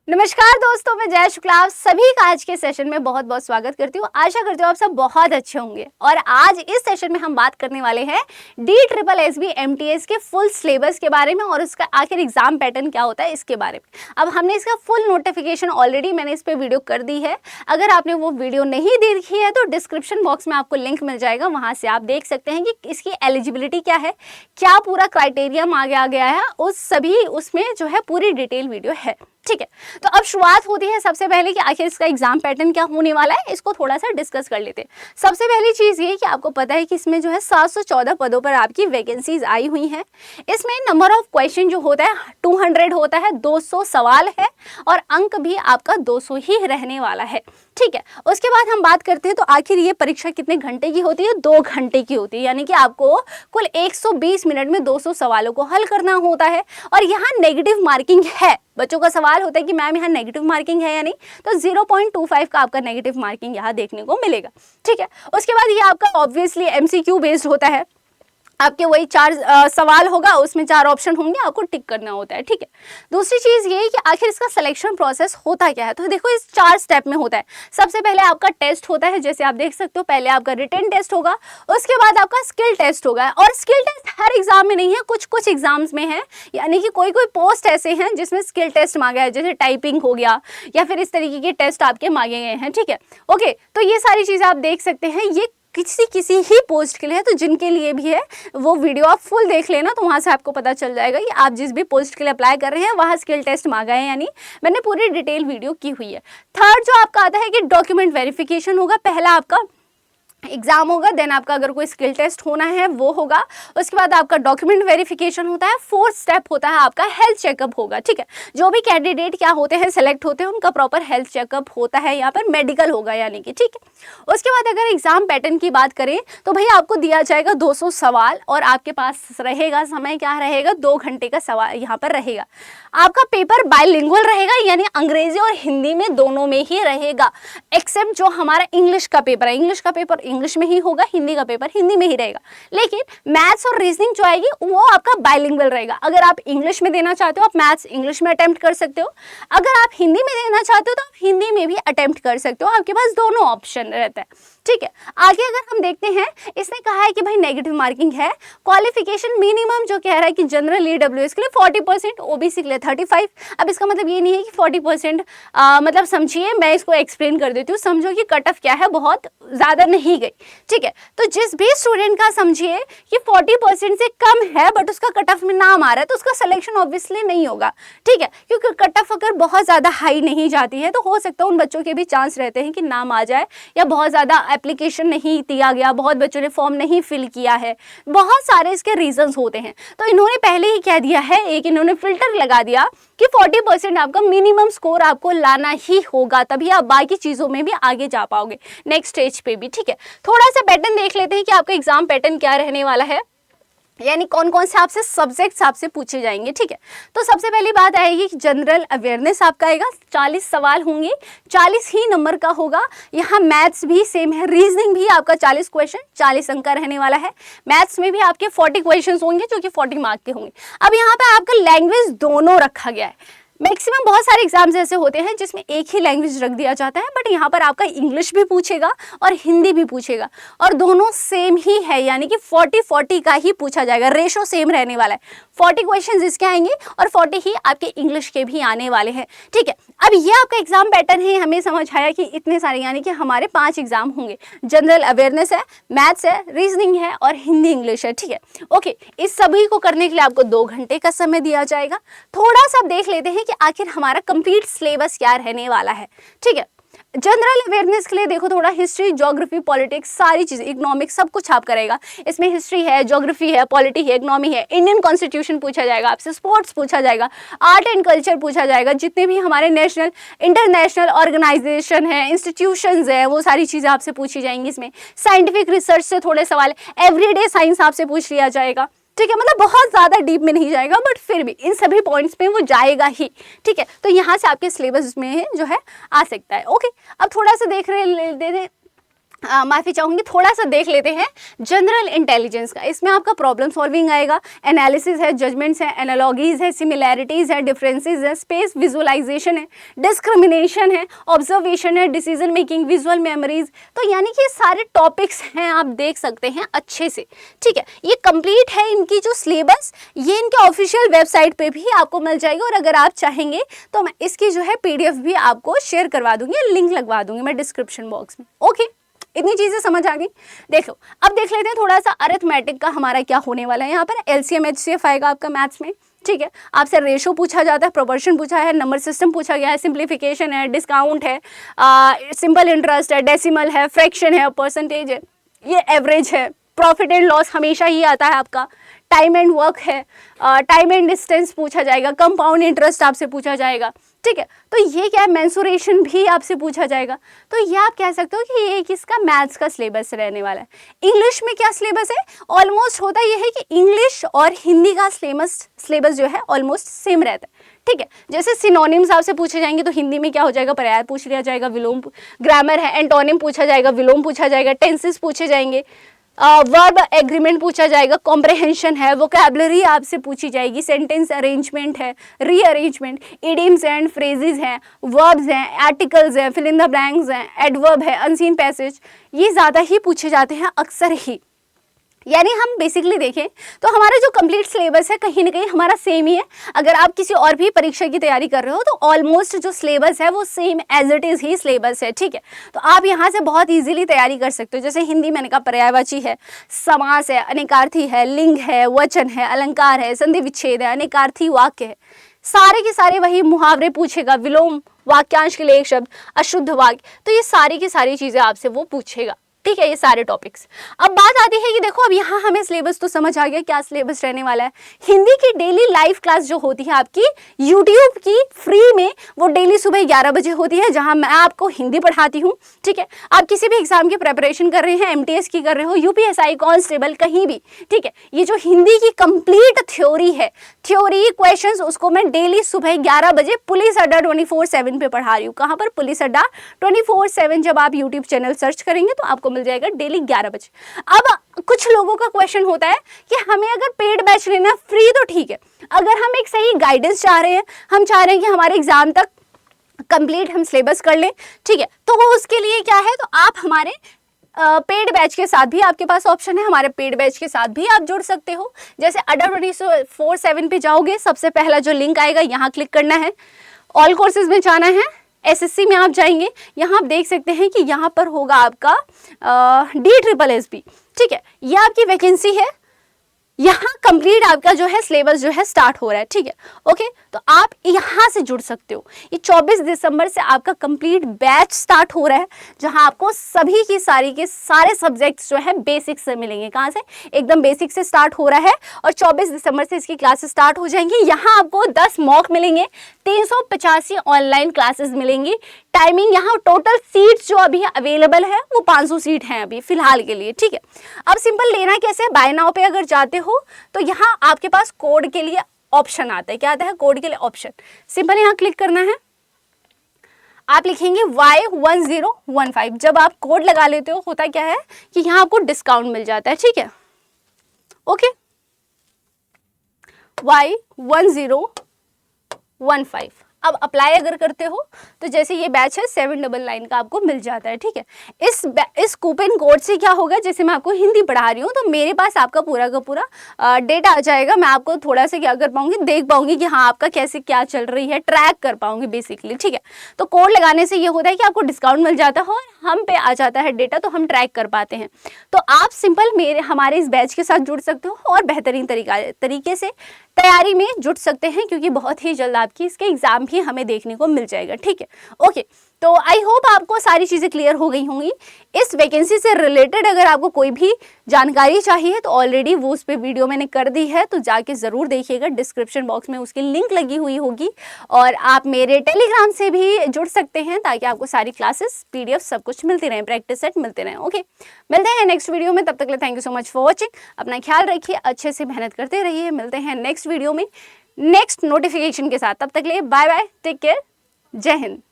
नमस्कार दोस्तों, मैं जय शुक्ला आप सभी का आज के सेशन में बहुत बहुत स्वागत करती हूँ। आशा करती हूँ आप सब बहुत अच्छे होंगे। और आज इस सेशन में हम बात करने वाले हैं DSSB MTS के फुल सिलेबस के बारे में और उसका आखिर एग्जाम पैटर्न क्या होता है इसके बारे में। अब हमने इसका फुल नोटिफिकेशन ऑलरेडी मैंने इस पर वीडियो कर दी है। अगर आपने वो वीडियो नहीं देखी है तो डिस्क्रिप्शन बॉक्स में आपको लिंक मिल जाएगा, वहाँ से आप देख सकते हैं कि इसकी एलिजिबिलिटी क्या है, क्या पूरा क्राइटेरिया आगे आ गया है, उस सभी उसमें जो है पूरी डिटेल वीडियो है। ठीक है, तो अब शुरुआत होती है सबसे पहले कि आखिर इसका एग्जाम पैटर्न क्या होने वाला है, इसको थोड़ा सा डिस्कस कर लेते हैं। सबसे पहली चीज़ ये कि आपको पता है कि इसमें जो है 714 पदों पर आपकी वैकेंसीज आई हुई हैं। इसमें नंबर ऑफ क्वेश्चन जो होता है 200 होता है, 200 सवाल है और अंक भी आपका 200 ही रहने वाला है। ठीक है, उसके बाद हम बात करते हैं तो आखिर ये परीक्षा कितने घंटे की होती है? 2 घंटे की होती है, यानी कि आपको कुल 120 मिनट में 200 सवालों को हल करना होता है। और यहाँ नेगेटिव मार्किंग है। बच्चों का सवाल होता है कि मैम यहाँ नेगेटिव मार्किंग है या नहीं, तो 0.25 का आपका नेगेटिव मार्किंग यहाँ देखने को मिलेगा। ठीक है, उसके बाद ये आपका ऑब्वियसली MCQ बेस्ड होता है। आपके वही 4 सवाल होगा, उसमें 4 ऑप्शन होंगे, आपको टिक करना होता है। ठीक है, दूसरी चीज़ ये है कि आखिर इसका सिलेक्शन प्रोसेस होता क्या है। तो देखो इस 4 स्टेप में होता है। सबसे पहले आपका टेस्ट होता है, जैसे आप देख सकते हो। पहले आपका रिटन टेस्ट होगा, उसके बाद आपका स्किल टेस्ट होगा। और स्किल टेस्ट हर एग्जाम में नहीं है, कुछ कुछ एग्जाम्स में है, यानी कि कोई कोई पोस्ट ऐसे हैं जिसमें स्किल टेस्ट मांगा है, जैसे टाइपिंग हो गया या फिर इस तरीके के टेस्ट आपके मांगे गए हैं। ठीक है, ओके, तो ये सारी चीज़ें आप देख सकते हैं। ये किसी ही पोस्ट के लिए है, तो जिनके लिए भी है वो वीडियो आप फुल देख लेना, तो वहाँ से आपको पता चल जाएगा कि आप जिस भी पोस्ट के लिए अप्लाई कर रहे हैं वहाँ स्किल टेस्ट मांगा है यानी मैंने पूरी डिटेल वीडियो की हुई है। थर्ड जो आपका आता है कि डॉक्यूमेंट वेरिफिकेशन होगा। पहला आपका एग्जाम होगा, देन आपका अगर कोई स्किल टेस्ट होना है वो होगा, उसके बाद आपका डॉक्यूमेंट वेरिफिकेशन होता है। फोर्थ स्टेप होता है आपका हेल्थ चेकअप होगा। ठीक है, जो भी कैंडिडेट क्या होते हैं सेलेक्ट होते हैं उनका प्रॉपर हेल्थ चेकअप होता है, यहाँ पर मेडिकल होगा यानी कि। ठीक है, उसके बाद अगर एग्जाम पैटर्न की बात करें तो भैया आपको दिया जाएगा 200 सवाल और आपके पास रहेगा समय, क्या रहेगा, 2 घंटे का सवाल यहाँ पर रहेगा। आपका पेपर बाइलिंगुअल रहेगा, यानी अंग्रेजी और हिंदी में दोनों में ही रहेगा, एक्सेप्ट जो हमारा इंग्लिश का पेपर है। इंग्लिश का पेपर इंग्लिश में ही होगा, हिंदी का पेपर हिंदी में ही रहेगा। लेकिन मैथ्स और रीजनिंग जो आएगी वो आपका बाइलिंगुअल रहेगा। अगर आप इंग्लिश में देना चाहते हो आप मैथ्स इंग्लिश में अटेम्प्ट कर सकते हो, अगर आप हिंदी में देना चाहते हो तो आप हिंदी में भी अटेम्प्ट कर सकते हो। आपके पास दोनों ऑप्शन रहता है। ठीक है, आगे अगर हम देखते हैं, इसने कहा है कि भाई नेगेटिव मार्किंग है। क्वालिफिकेशन मिनिमम जो कह रहा है कि जनरल EWS के लिए 40%, OBC के लिए 35। अब इसका मतलब ये नहीं है कि 40%, मतलब समझिए, मैं इसको एक्सप्लेन कर देती हूँ। समझो कि कट ऑफ क्या है, बहुत ज़्यादा नहीं गई। ठीक है, तो जिस भी स्टूडेंट का समझिए कि 40% से कम है बट उसका कट ऑफ में नाम आ रहा है तो उसका सिलेक्शन ऑब्वियसली नहीं होगा। ठीक है, क्योंकि कट ऑफ अगर बहुत ज़्यादा हाई नहीं जाती है तो हो सकता है उन बच्चों के भी चांस रहते हैं कि नाम आ जाए, या बहुत ज़्यादा एप्लीकेशन नहीं दिया गया, बहुत बच्चों ने फॉर्म नहीं फिल किया है, बहुत सारे इसके रीजंस होते हैं। तो इन्होंने पहले ही कह दिया है, एक इन्होंने फिल्टर लगा दिया कि 40% आपका मिनिमम स्कोर आपको लाना ही होगा, तभी आप बाकी चीज़ों में भी आगे जा पाओगे नेक्स्ट स्टेज पे भी। ठीक है, थोड़ा सा पैटर्न देख लेते हैं कि आपका एग्जाम पैटर्न क्या रहने वाला है, यानी कौन कौन से आपसे सब्जेक्ट्स आपसे पूछे जाएंगे। ठीक है, तो सबसे पहली बात आएगी कि जनरल अवेयरनेस आपका आएगा, 40 सवाल होंगे, 40 ही नंबर का होगा। यहाँ मैथ्स भी सेम है, रीजनिंग भी आपका 40 क्वेश्चन 40 अंक का रहने वाला है। मैथ्स में भी आपके 40 क्वेश्चन होंगे जो कि 40 मार्क के होंगे। अब यहाँ पे आपका लैंग्वेज दोनों रखा गया है। मैक्सिमम बहुत सारे एग्जाम्स ऐसे होते हैं जिसमें एक ही लैंग्वेज रख दिया जाता है, बट यहाँ पर आपका इंग्लिश भी पूछेगा और हिंदी भी पूछेगा और दोनों सेम ही है, यानी कि 40-40 का ही पूछा जाएगा। रेशो सेम रहने वाला है, 40 क्वेश्चंस इसके आएंगे और 40 ही आपके इंग्लिश के भी आने वाले हैं। ठीक है, अब ये आपका एग्जाम पैटर्न है। हमें समझ आया कि इतने सारे, यानी कि हमारे 5 एग्जाम होंगे। जनरल अवेयरनेस है, मैथ्स है, रीजनिंग है और हिंदी इंग्लिश है। ठीक है, ओके, इस सभी को करने के लिए आपको 2 घंटे का समय दिया जाएगा। थोड़ा सा देख लेते हैं कि आखिर हमारा कंप्लीट सिलेबस क्या रहने वाला है। ठीक है, जनरल अवेयरनेस के लिए देखो थोड़ा हिस्ट्री, ज्योग्राफी, पॉलिटिक्स, सारी चीज़ें, इकोनॉमिक्स, सब कुछ आप करेगा। इसमें हिस्ट्री है, ज्योग्राफी है, पॉलिटी है, इकोनॉमी है, इंडियन कॉन्स्टिट्यूशन पूछा जाएगा आपसे, स्पोर्ट्स पूछा जाएगा, आर्ट एंड कल्चर पूछा जाएगा, जितने भी हमारे नेशनल इंटरनेशनल ऑर्गेनाइजेशन है, इंस्टीट्यूशंस है, वो सारी चीज़ें आपसे पूछी जाएंगी। इसमें साइंटिफिक रिसर्च से थोड़े सवाल, एवरीडे साइंस आपसे पूछ लिया जाएगा। ठीक है, मतलब बहुत ज़्यादा डीप में नहीं जाएगा बट फिर भी इन सभी पॉइंट्स पे वो जाएगा ही। ठीक है, तो यहाँ से आपके सिलेबस में जो है आ सकता है। ओके, अब थोड़ा सा देख रहे माफ़ी चाहूँगी, थोड़ा सा देख लेते हैं जनरल इंटेलिजेंस का। इसमें आपका प्रॉब्लम सॉल्विंग आएगा, एनालिसिस है, जजमेंट्स है, एनालॉगीज है, सिमिलैरिटीज़ है, डिफरेंसेस है, स्पेस विजुअलाइजेशन है, डिस्क्रिमिनेशन है, ऑब्जर्वेशन है, डिसीजन मेकिंग, विजुअल मेमोरीज। तो यानी कि सारे टॉपिक्स हैं, आप देख सकते हैं अच्छे से, ठीक है। ये कंप्लीट है इनकी जो सिलेबस, ये इनके ऑफिशियल वेबसाइट पे भी आपको मिल जाएगा, और अगर आप चाहेंगे तो मैं इसकी जो है PDF भी आपको शेयर करवा दूंगी, लिंक लगवा दूंगी मैं डिस्क्रिप्शन बॉक्स में। ओके, इतनी चीजें समझ आ गई। देखो अब देख लेते हैं थोड़ा सा अरिथमेटिक का हमारा क्या होने वाला है। यहाँ पर LCM HCF आएगा आपका मैथ्स में, ठीक है। आपसे रेशो पूछा जाता है, प्रोपोर्शन पूछा है, नंबर सिस्टम पूछा गया है, सिंप्लीफिकेशन है, डिस्काउंट है, सिंपल इंटरेस्ट है, डेसिमल है, फ्रैक्शन है, परसेंटेज है, ये एवरेज है, प्रॉफिट एंड लॉस हमेशा ही आता है आपका, टाइम एंड वर्क है, टाइम एंड डिस्टेंस पूछा जाएगा, कंपाउंड इंटरेस्ट आपसे पूछा जाएगा, ठीक है। तो ये क्या है, मेंसुरेशन भी आपसे पूछा जाएगा। तो ये आप कह सकते हो कि ये किसका, मैथ्स का सिलेबस रहने वाला है। इंग्लिश में क्या सिलेबस है, ऑलमोस्ट होता ये है कि इंग्लिश और हिंदी का सिलेबस जो है ऑलमोस्ट सेम रहता है, ठीक है। जैसे सिनोनिम्स आपसे पूछे जाएंगे तो हिंदी में क्या हो जाएगा, पर्याय पूछ लिया जाएगा, विलोम, ग्रामर है, एंटोनिम पूछा जाएगा, विलोम पूछा जाएगा, टेंसेस पूछे जाएंगे, वर्ब एग्रीमेंट पूछा जाएगा, कॉम्प्रहेंशन है, वोकैबुलरी आपसे पूछी जाएगी, सेंटेंस अरेंजमेंट है, रीअरेंजमेंट, इडियम्स एंड फ्रेजेस हैं, वर्ब्स हैं, आर्टिकल्स हैं, फिल इन द ब्लैंक्स हैं, एडवर्ब है, अनसीन पैसेज, ये ज़्यादा ही पूछे जाते हैं अक्सर ही। यानी हम बेसिकली देखें तो हमारा जो कंप्लीट सिलेबस है कहीं ना कहीं हमारा सेम ही है। अगर आप किसी और भी परीक्षा की तैयारी कर रहे हो तो ऑलमोस्ट जो सिलेबस है वो सेम एज इट इज़ ही सिलेबस है, ठीक है। तो आप यहाँ से बहुत इजीली तैयारी कर सकते हो। जैसे हिंदी मैंने कहा पर्यायवाची है, समास है, अनेकार्थी है, लिंग है, वचन है, अलंकार है, संधि विच्छेद है, अनेकार्थी वाक्य है, सारे के सारे वही मुहावरे पूछेगा, विलोम वाक्यांश के लिए एक शब्द, अशुद्ध वाक्य, तो ये सारी की सारी चीज़ें आपसे वो पूछेगा, ठीक है, ये सारे टॉपिक्स। अब बात आती है कि देखो अब यहाँ हमें सिलेबस तो समझ आ गया क्या सिलेबस रहने वाला है। हिंदी की डेली लाइव क्लास जो होती है आपकी यूट्यूब की फ्री में, वो डेली सुबह 11 बजे होती है, जहाँ मैं आपको हिंदी पढ़ाती हूँ, ठीक है। आप किसी भी एग्जाम की प्रेपरेशन कर रहे हैं, MTS की कर रहे हो, UPSI कांस्टेबल, कहीं भी, ठीक है, ये जो हिंदी की कंप्लीट थ्योरी है, थ्योरी क्वेश्चंस, उसको मैं डेली सुबह 11 बजे पुलिस अड्डा 24/7 पे पढ़ा रही हूँ। कहाँ पर, पुलिस अड्डा 24/7। जब आप यूट्यूब चैनल सर्च करेंगे तो आपको मिल जाएगा डेली 11 बजे। अब कुछ लोगों का क्वेश्चन होता है कि हमें अगर पेड बैच लेना फ्री तो ठीक है, अगर हम एक सही गाइडेंस चाह रहे हैं, हम चाह रहे हैं कि हमारे एग्जाम तक कंप्लीट हम सिलेबस कर लें, ठीक है, तो वो उसके लिए क्या है, तो आप हमारे पेड बैच के साथ भी आपके पास ऑप्शन है, हमारे पेड बैच के साथ भी आप जुड़ सकते हो। जैसे अड्डा 24/7 पे जाओगे, सबसे पहला जो लिंक आएगा यहाँ क्लिक करना है, ऑल कोर्सेज में जाना है, SSC में आप जाएंगे, यहाँ आप देख सकते हैं कि यहाँ पर होगा आपका DSSS, ठीक है, ये आपकी वैकेंसी है, यहाँ कंप्लीट आपका जो है सिलेबस जो है स्टार्ट हो रहा है, ठीक है। ओके, तो आप यहाँ से जुड़ सकते हो। ये 24 दिसंबर से आपका कंप्लीट बैच स्टार्ट हो रहा है, जहाँ आपको सभी की सारी के सारे सब्जेक्ट्स जो है बेसिक से मिलेंगे। कहाँ से, एकदम बेसिक से स्टार्ट हो रहा है, और 24 दिसंबर से इसकी क्लासेस स्टार्ट हो जाएंगी। यहाँ आपको 10 मॉक मिलेंगे, 385 ऑनलाइन क्लासेस मिलेंगी। टाइमिंग, यहाँ टोटल सीट्स जो अभी अवेलेबल है वो 500 सीट हैं अभी फिलहाल के लिए, ठीक है। अब सिंपल लेना कैसे, बाय नाउ पे अगर जाते हो तो यहाँ आपके पास कोड के लिए ऑप्शन आता है। क्या आता है, कोड के लिए ऑप्शन, सिंपल यहाँ क्लिक करना है, आप लिखेंगे Y1015। जब आप कोड लगा लेते हो, होता क्या है कि यहाँ आपको डिस्काउंट मिल जाता है, ठीक है। Okay, Y1015। अब अप्लाई अगर करते हो तो जैसे ये बैच है 799 का आपको मिल जाता है, ठीक है। इस कूपन कोड से क्या होगा, जैसे मैं आपको हिंदी पढ़ा रही हूँ तो मेरे पास आपका पूरा का पूरा डेटा आ जाएगा। मैं आपको थोड़ा सा क्या कर पाऊंगी, देख पाऊंगी कि हाँ आपका कैसे क्या चल रही है, ट्रैक कर पाऊंगी बेसिकली, ठीक है। तो कोड लगाने से ये होता है कि आपको डिस्काउंट मिल जाता है और हम पे आ जाता है डेटा, तो हम ट्रैक कर पाते हैं। तो आप सिंपल हमारे इस बैच के साथ जुड़ सकते हो और बेहतरीन तरीके से तैयारी में जुट सकते हैं, क्योंकि बहुत ही जल्द आपकी इसके एग्जाम भी हमें देखने को मिल जाएगा, ठीक है। ओके, तो आई होप आपको सारी चीज़ें क्लियर हो गई होंगी। इस वैकेंसी से रिलेटेड अगर आपको कोई भी जानकारी चाहिए तो ऑलरेडी वो उस पर वीडियो मैंने कर दी है, तो जाके ज़रूर देखिएगा, डिस्क्रिप्शन बॉक्स में उसकी लिंक लगी हुई होगी। और आप मेरे टेलीग्राम से भी जुड़ सकते हैं ताकि आपको सारी क्लासेस PDF सब कुछ मिलती रहें, प्रैक्टिस सेट मिलते रहें। ओके, मिलते हैं नेक्स्ट वीडियो में, तब तक के लिए thank you so much for watching. अपना ख्याल रखिए, अच्छे से मेहनत करते रहिए। मिलते हैं नेक्स्ट वीडियो में नेक्स्ट नोटिफिकेशन के साथ, तब तक के लिए बाय बाय, टेक केयर, जय हिंद।